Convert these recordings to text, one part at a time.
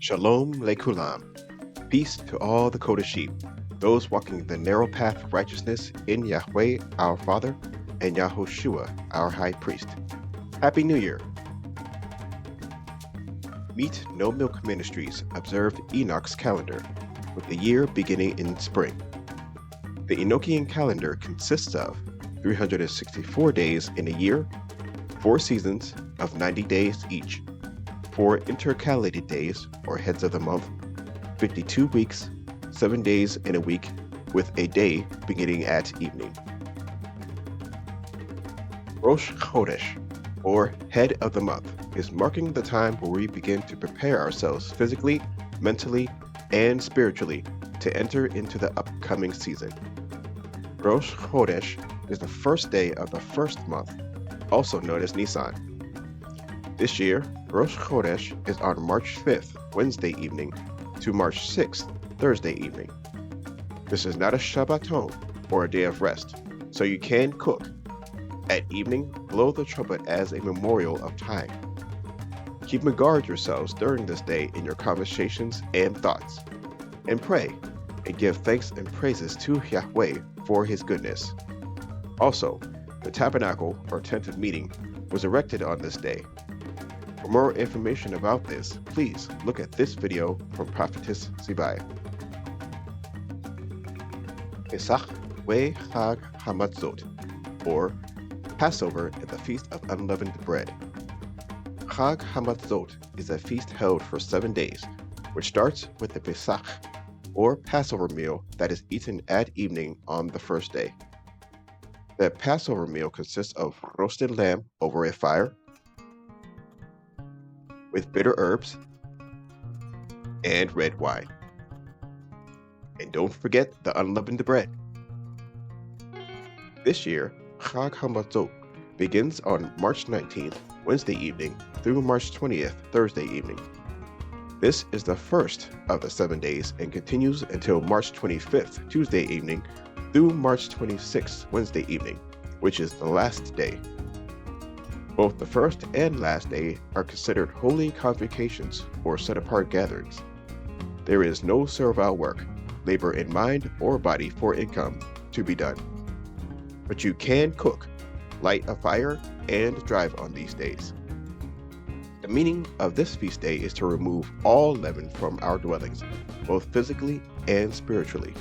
Shalom Lekulam. Peace to all the Kodesh sheep, those walking the narrow path of righteousness in Yahweh our Father and Yahushua our High Priest. Happy New Year! Meet No Milk Ministries observed Enoch's calendar, with the year beginning in spring. The Enochian calendar consists of 364 days in a year, 4 seasons of 90 days each, 4 intercalated days, or heads of the month, 52 weeks, 7 days in a week, with a day beginning at evening. Rosh Chodesh, or head of the month, is marking the time where we begin to prepare ourselves physically, mentally, and spiritually to enter into the upcoming season. Rosh Chodesh is the first day of the first month, also known as Nisan. This year, Rosh Chodesh is on March 5th, Wednesday evening, to March 6th, Thursday evening. This is not a Shabbaton, or a day of rest, so you can cook. At evening, blow the trumpet as a memorial of time. Keep and guard yourselves during this day in your conversations and thoughts, and pray, and give thanks and praises to Yahweh for his goodness. Also, the tabernacle, or tent of meeting, was erected on this day. For more information about this, please look at this video from Prophetess Zibai. Pesach we Chag Hamatzot, or Passover and the Feast of Unleavened Bread. Chag Hamatzot is a feast held for 7 days, which starts with the Pesach, or Passover meal that is eaten at evening on the first day. The Passover meal consists of roasted lamb over a fire, with bitter herbs and red wine. And don't forget the unleavened bread. This year, Chag HaMatzot begins on March 19th, Wednesday evening, through March 20th, Thursday evening. This is the first of the 7 days and continues until March 25th, Tuesday evening, through March 26th, Wednesday evening, which is the last day. Both the first and last day are considered holy convocations or set-apart gatherings. There is no servile work, labor in mind or body for income, to be done. But you can cook, light a fire, and drive on these days. The meaning of this feast day is to remove all leaven from our dwellings, both physically and spiritually.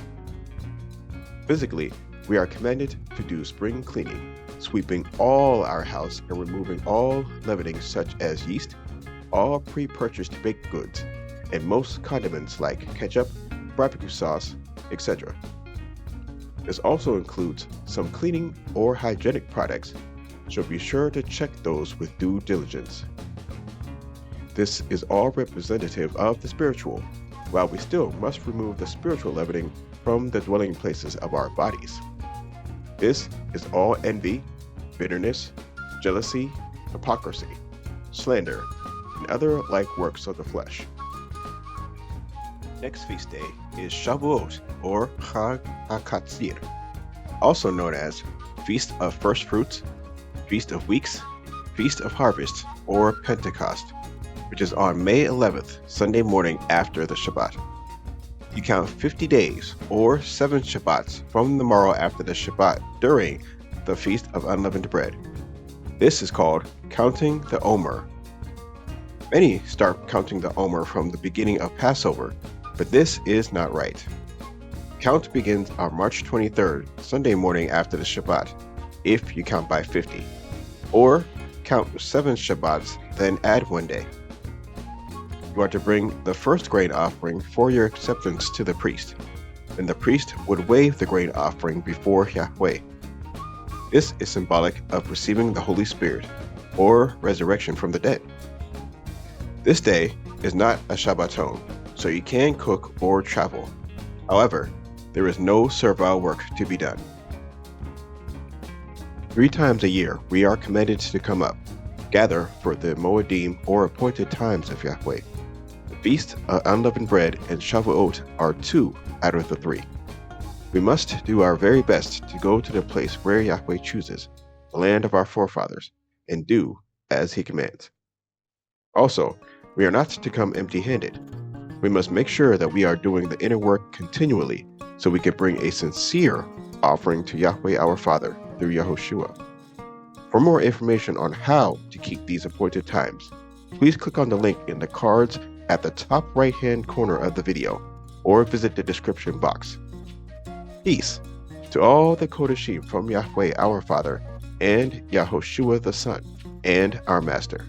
Physically, we are commanded to do spring cleaning, sweeping all our house and removing all leavening such as yeast, all pre-purchased baked goods, and most condiments like ketchup, barbecue sauce, etc. This also includes some cleaning or hygienic products, so be sure to check those with due diligence. This is all representative of the spiritual, while we still must remove the spiritual leavening from the dwelling places of our bodies. This is all envy, bitterness, jealousy, hypocrisy, slander, and other like works of the flesh. Next feast day is Shavuot, or Chag HaKatzir, also known as Feast of First Fruits, Feast of Weeks, Feast of Harvest, or Pentecost, which is on May 11th, Sunday morning after the Shabbat. You count 50 days, or 7 Shabbats, from the morrow after the Shabbat during the Feast of Unleavened Bread. This is called counting the Omer. Many start counting the Omer from the beginning of Passover, but this is not right. Count begins on March 23rd, Sunday morning after the Shabbat, if you count by 50, or count 7 Shabbats, then add 1 day. You are to bring the first grain offering for your acceptance to the priest, and the priest would wave the grain offering before Yahweh. This is symbolic of receiving the Holy Spirit, or resurrection from the dead. This day is not a Shabbaton, so you can cook or travel. However, there is no servile work to be done. 3 times a year we are commanded to come up, gather for the Moedim, or appointed times of Yahweh. The Feast of Unleavened Bread and Shavuot are 2 out of the 3. We must do our very best to go to the place where Yahweh chooses, the land of our forefathers, and do as he commands. Also, we are not to come empty-handed. We must make sure that we are doing the inner work continually so we can bring a sincere offering to Yahweh our Father through Yahushua. For more information on how to keep these appointed times, please click on the link in the cards at the top right-hand corner of the video, or visit the description box. Peace to all the Kodashim from Yahweh our Father and Yahushua the Son and our Master.